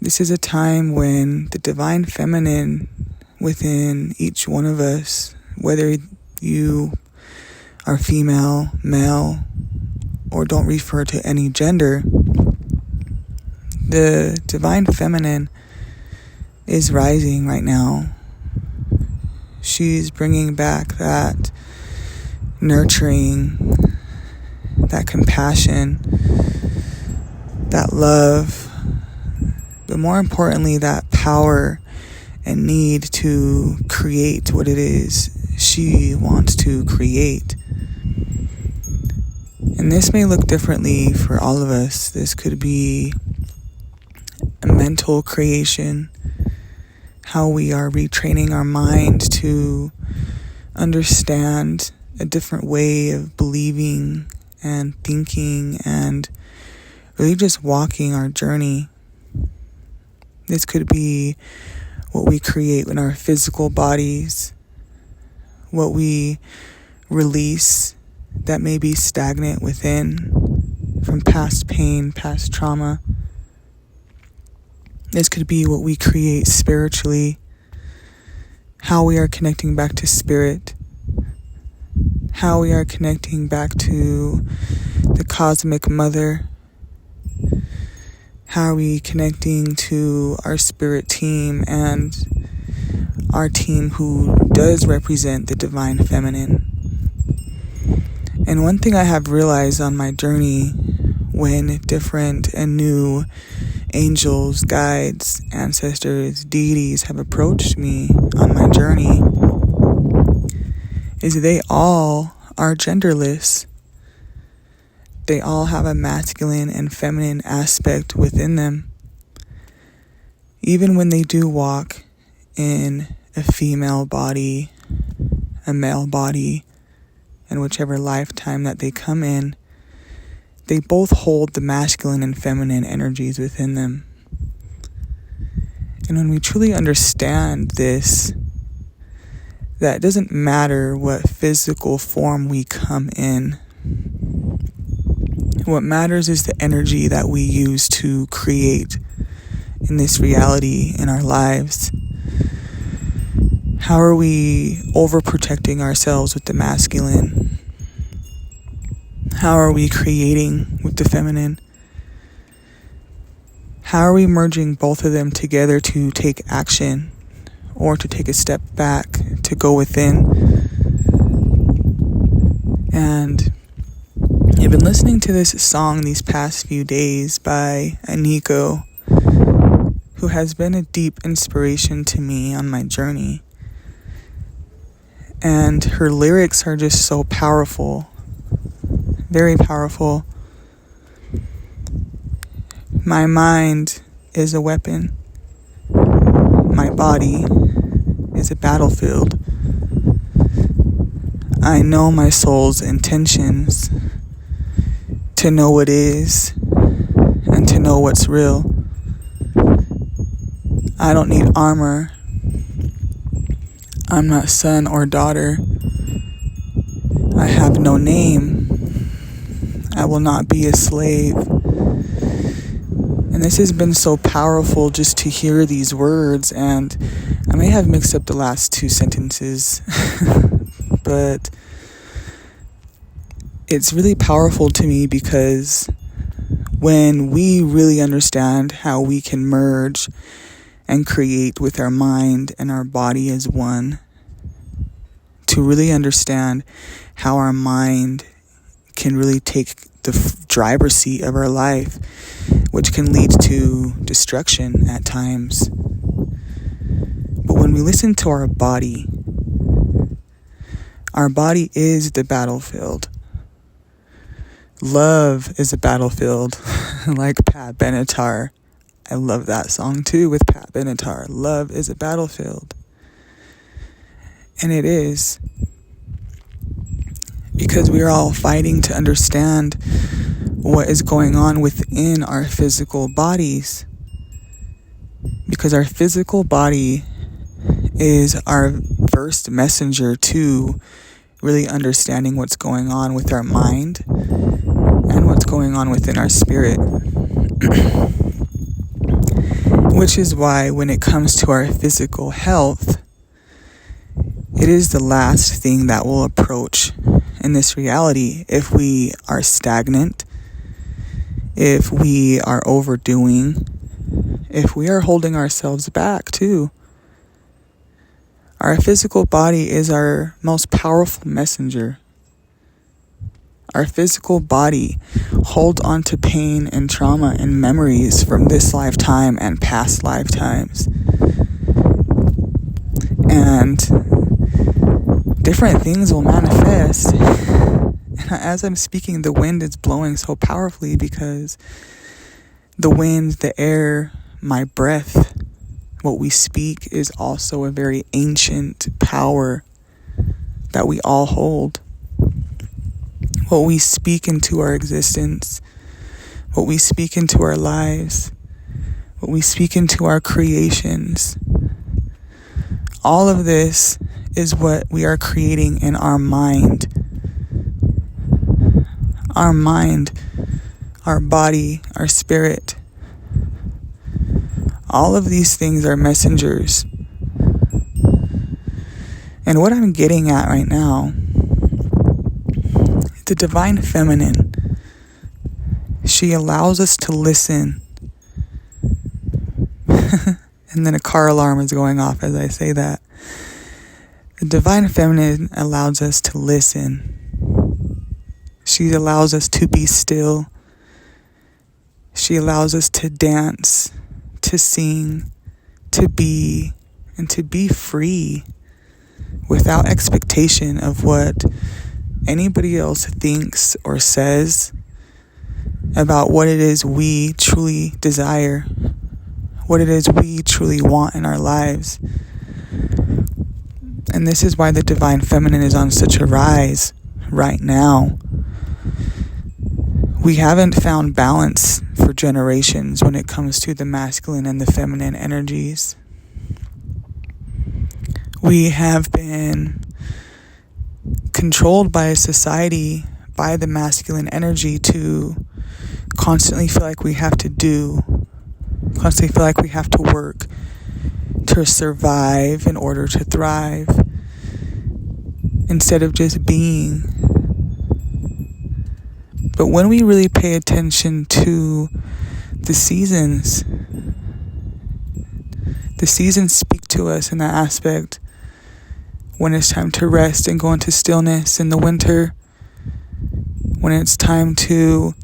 This is a time when the divine feminine within each one of us, whether you are female, male, or don't refer to any gender, the divine feminine is rising right now. She's bringing back that nurturing, that compassion, that love, but more importantly, that power and need to create what it is she wants to create. And this may look differently for all of us. This could be a mental creation, how we are retraining our mind to understand a different way of believing and thinking and really just walking our journey. This could be what we create in our physical bodies, what we release that may be stagnant within from past pain, past trauma. This could be what we create spiritually, how we are connecting back to spirit, how we are connecting back to the cosmic mother, how are we connecting to our spirit team and our team who does represent the divine feminine. And one thing I have realized on my journey when different and new angels, guides, ancestors, deities have approached me on my journey is they all are genderless. They all have a masculine and feminine aspect within them. Even when they do walk in a female body, a male body, and whichever lifetime that they come in, they both hold the masculine and feminine energies within them. And when we truly understand this, that it doesn't matter what physical form we come in. What matters is the energy that we use to create in this reality in our lives. How are we overprotecting ourselves with the masculine? How are we creating with the feminine? How are we merging both of them together to take action or to take a step back, to go within? And I've been listening to this song these past few days by Aniko, who has been a deep inspiration to me on my journey. And her lyrics are just so powerful, very powerful. My mind is a weapon. My body is a battlefield. I know my soul's intentions, to know what is and to know what's real. I don't need armor. I'm not son or daughter. I have no name. I will not be a slave. And this has been so powerful just to hear these words, and I may have mixed up the last two sentences, but it's really powerful to me because when we really understand how we can merge and create with our mind and our body as one, to really understand how our mind can really take the driver's seat of our life, which can lead to destruction at times. But when we listen to our body is the battlefield. Love is a battlefield, like Pat Benatar. I love that song too with Pat Benatar. Love is a battlefield. And it is. Because we are all fighting to understand what is going on within our physical bodies. Because our physical body is our first messenger to really understanding what's going on with our mind and what's going on within our spirit. Which is why when it comes to our physical health, it is the last thing that we'll approach in this reality if we are stagnant, if we are overdoing, if we are holding ourselves back too. Our physical body is our most powerful messenger. Our physical body holds on to pain and trauma and memories from this lifetime and past lifetimes. And different things will manifest. And as I'm speaking, the wind is blowing so powerfully because the wind, the air, my breath, what we speak is also a very ancient power that we all hold. What we speak into our existence, what we speak into our lives, what we speak into our creations, all of this is what we are creating in our mind. Our mind, our body, our spirit. All of these things are messengers. And what I'm getting at right now, the divine feminine, she allows us to listen. And then a car alarm is going off as I say that. The divine feminine allows us to listen. She allows us to be still. She allows us to dance, to sing, to be, and to be free without expectation of what anybody else thinks or says about what it is we truly desire, what it is we truly want in our lives. And this is why the divine feminine is on such a rise right now. We haven't found balance for generations when it comes to the masculine and the feminine energies. We have been controlled by a society, by the masculine energy to constantly feel like we have to do, constantly feel like we have to work to survive in order to thrive, instead of just being. But when we really pay attention to the seasons speak to us in that aspect. When it's time to rest and go into stillness in the winter, when it's time to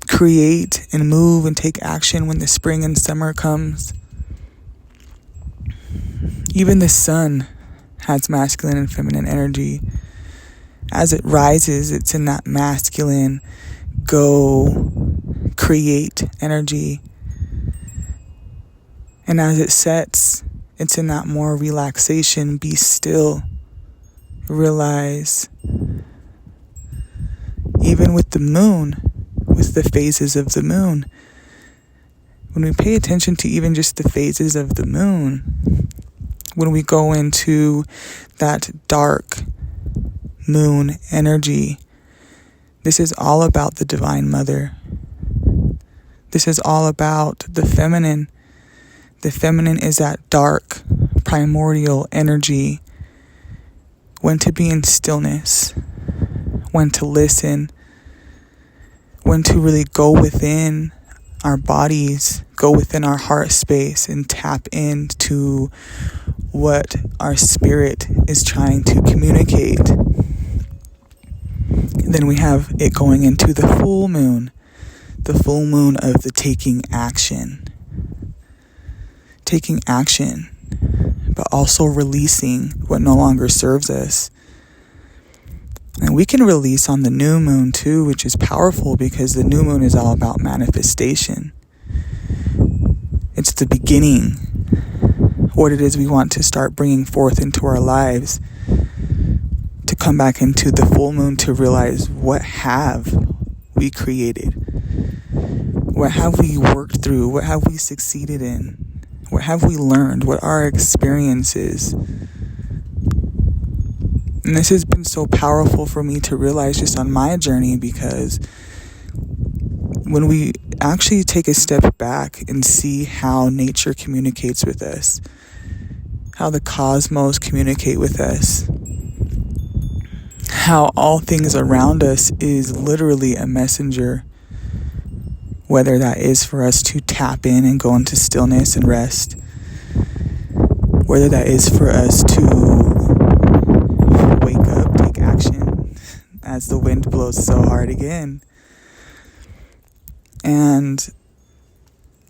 create and move and take action when the spring and summer comes. Even the sun has masculine and feminine energy. As it rises, it's in that masculine, go, create energy. And as it sets, it's in that more relaxation, be still, realize. Even with the moon, with the phases of the moon, when we pay attention to even just the phases of the moon, when we go into that dark moon energy, this is all about the Divine Mother. This is all about the feminine. The feminine is that dark, primordial energy. When to be in stillness, when to listen, when to really go within our bodies, go within our heart space and tap into what our spirit is trying to communicate. And then we have it going into the full moon of the taking action, but also releasing what no longer serves us. And we can release on the new moon too, which is powerful because the new moon is all about manifestation. It's the beginning, what it is we want to start bringing forth into our lives, to come back into the full moon to realize what have we created, what have we worked through, what have we succeeded in, what have we learned, what are our experiences. And this has been so powerful for me to realize just on my journey, because when we actually take a step back and see how nature communicates with us, how the cosmos communicate with us, how all things around us is literally a messenger, whether that is for us to tap in and go into stillness and rest, whether that is for us to wake up, take action as the wind blows so hard again. And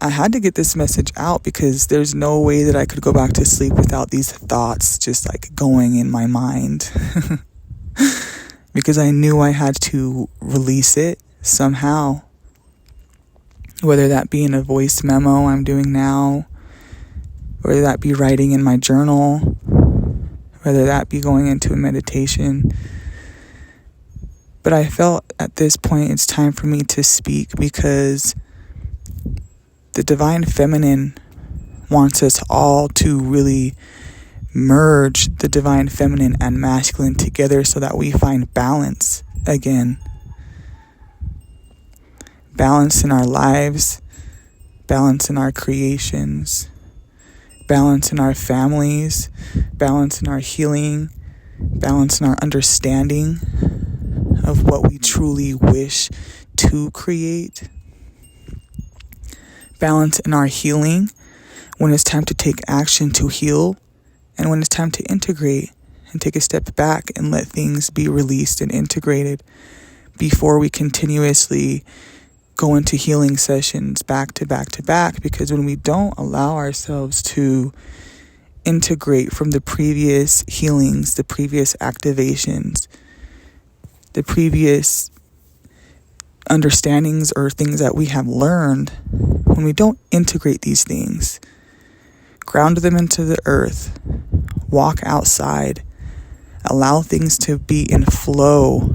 I had to get this message out because there's no way that I could go back to sleep without these thoughts just like going in my mind. Because I knew I had to release it somehow. Whether that be in a voice memo I'm doing now, whether that be writing in my journal, whether that be going into a meditation. But I felt at this point it's time for me to speak because the divine feminine wants us all to really merge the divine feminine and masculine together so that we find balance again. Balance in our lives, balance in our creations, balance in our families, balance in our healing, balance in our understanding of what we truly wish to create, balance in our healing when it's time to take action to heal, and when it's time to integrate and take a step back and let things be released and integrated before we continuously go into healing sessions back to back to back. Because when we don't allow ourselves to integrate from the previous healings, the previous activations, the previous understandings or things that we have learned, when we don't integrate these things, ground them into the earth, walk outside, allow things to be in flow,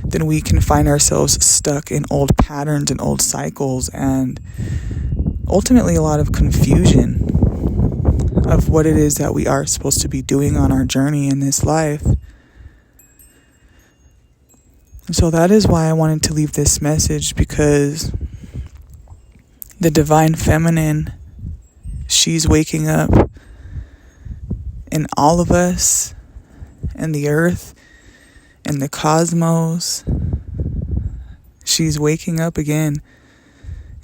then we can find ourselves stuck in old patterns and old cycles and ultimately a lot of confusion of what it is that we are supposed to be doing on our journey in this life. So that is why I wanted to leave this message, because the divine feminine, she's waking up in all of us, in the earth, in the cosmos. She's waking up again,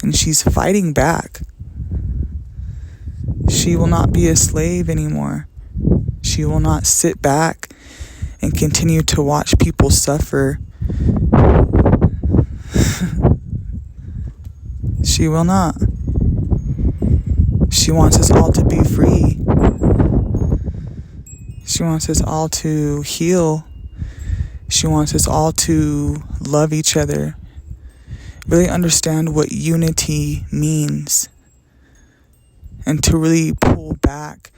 and she's fighting back. She will not be a slave anymore. She will not sit back and continue to watch people suffer. She will not. She wants us all to be free. She wants us all to heal. She wants us all to love each other. Really understand what unity means. And to really pull back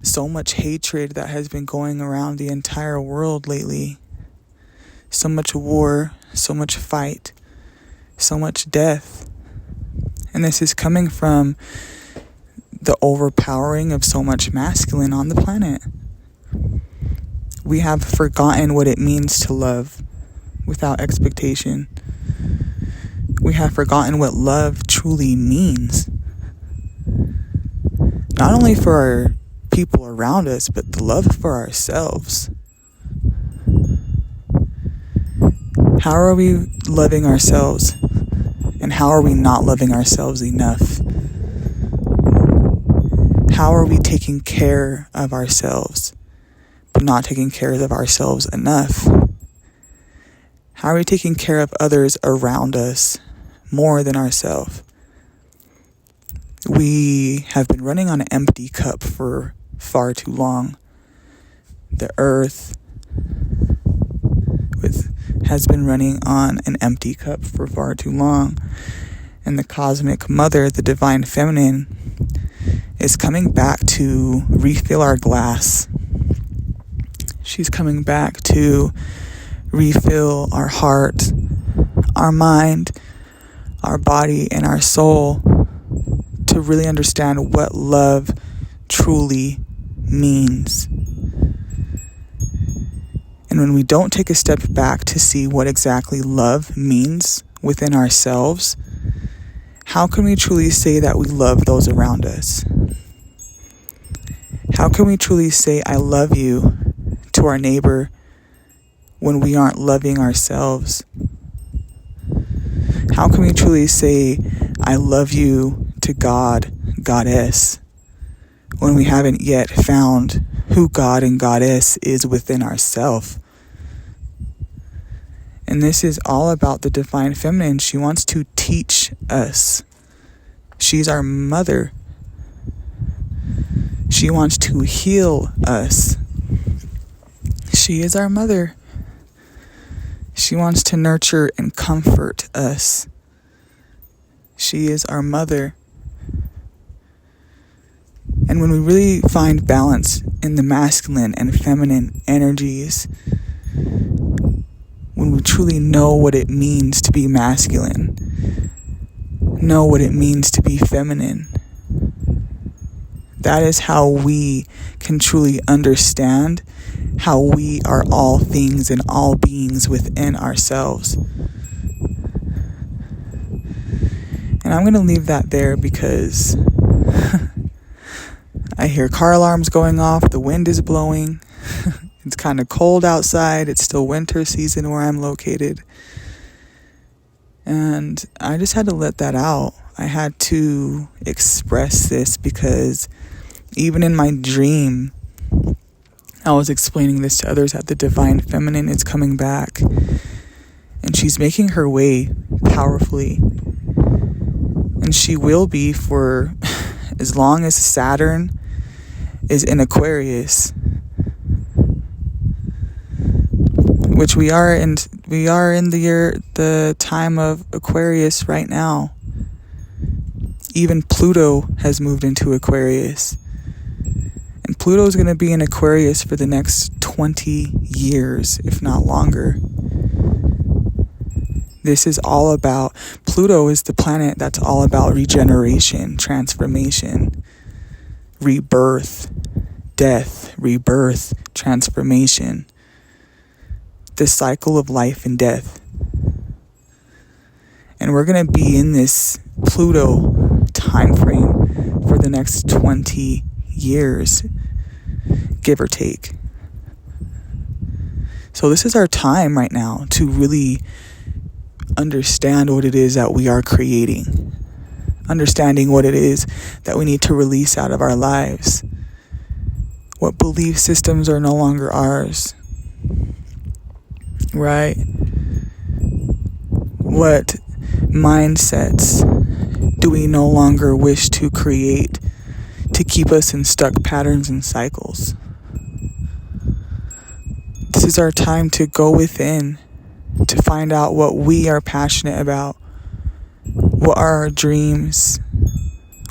so much hatred that has been going around the entire world lately. So much war, so much fight, so much death. And this is coming from the overpowering of so much masculine on the planet. We have forgotten what it means to love without expectation. We have forgotten what love truly means. Not only for our people around us, but the love for ourselves. How are we loving ourselves? And how are we not loving ourselves enough? How are we taking care of ourselves, but not taking care of ourselves enough? How are we taking care of others around us more than ourselves? We have been running on an empty cup for far too long. The earth has been running on an empty cup for far too long. And the cosmic mother, the divine feminine, is coming back to refill our glass. She's coming back to refill our heart, our mind, our body, and our soul to really understand what love truly means. And when we don't take a step back to see what exactly love means within ourselves, how can we truly say that we love those around us? How can we truly say, I love you to our neighbor when we aren't loving ourselves? How can we truly say, I love you to God, Goddess, when we haven't yet found who God and Goddess is within ourselves? And this is all about the divine feminine. She wants to teach us. She's our mother. She wants to heal us. She is our mother. She wants to nurture and comfort us. She is our mother. And when we really find balance in the masculine and feminine energies, when we truly know what it means to be masculine, know what it means to be feminine, that is how we can truly understand how we are all things and all beings within ourselves. And I'm going to leave that there because I hear car alarms going off, the wind is blowing, it's kind of cold outside, it's still winter season where I'm located. And I just had to let that out. I had to express this because even in my dream, I was explaining this to others that the divine feminine is coming back. And she's making her way powerfully. And she will be for as long as Saturn is in Aquarius, which we are in the time of Aquarius right now. Even Pluto has moved into Aquarius. And Pluto is going to be in Aquarius for the next 20 years, if not longer. This is all about, Pluto is the planet that's all about regeneration, transformation, rebirth, death, rebirth, transformation. The cycle of life and death. And we're going to be in this Pluto time frame for the next 20 years, give or take. So this is our time right now to really understand what it is that we are creating. Understanding what it is that we need to release out of our lives. What belief systems are no longer ours. Right? What mindsets do we no longer wish to create to keep us in stuck patterns and cycles? This is our time to go within, to find out what we are passionate about. What are our dreams?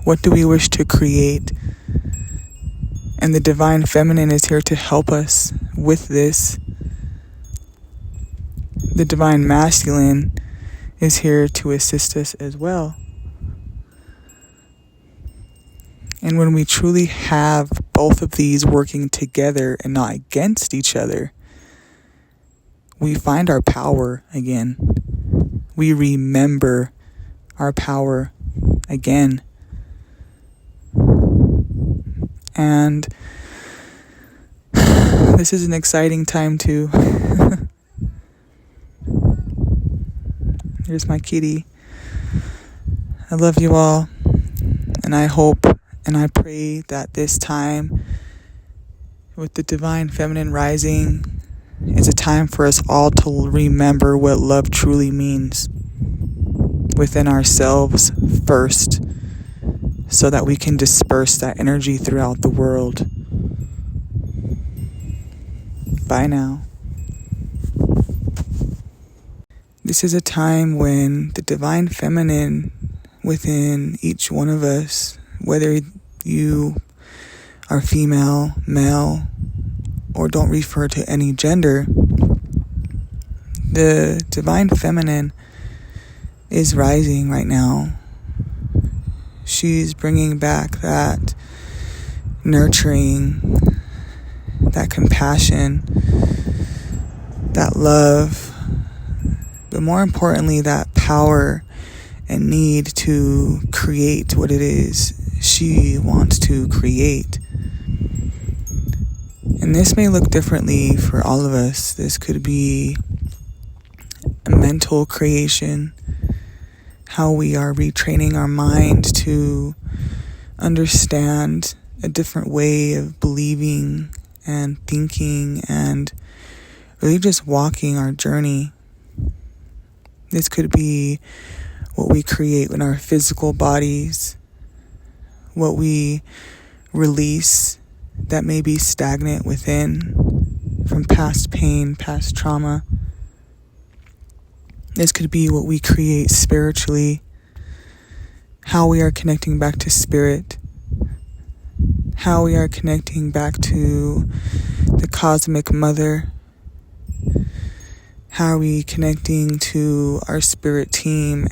What do we wish to create? And the divine feminine is here to help us with this. The divine masculine is here to assist us as well. And when we truly have both of these working together and not against each other, we find our power again. We remember our power again. And this is an exciting time too. Here's my kitty. I love you all. And I hope and I pray that this time with the divine feminine rising is a time for us all to remember what love truly means within ourselves first, so that we can disperse that energy throughout the world. Bye now. This is a time when the divine feminine within each one of us, whether you are female, male, or don't refer to any gender, the divine feminine is rising right now. She's bringing back that nurturing, that compassion, that love, but more importantly, that power and need to create what it is she wants to create. And this may look differently for all of us. This could be a mental creation, how we are retraining our mind to understand a different way of believing and thinking and really just walking our journey. This could be what we create in our physical bodies, what we release that may be stagnant within from past pain, past trauma. This could be what we create spiritually, how we are connecting back to spirit, how we are connecting back to the cosmic mother, how are we connecting to our spirit team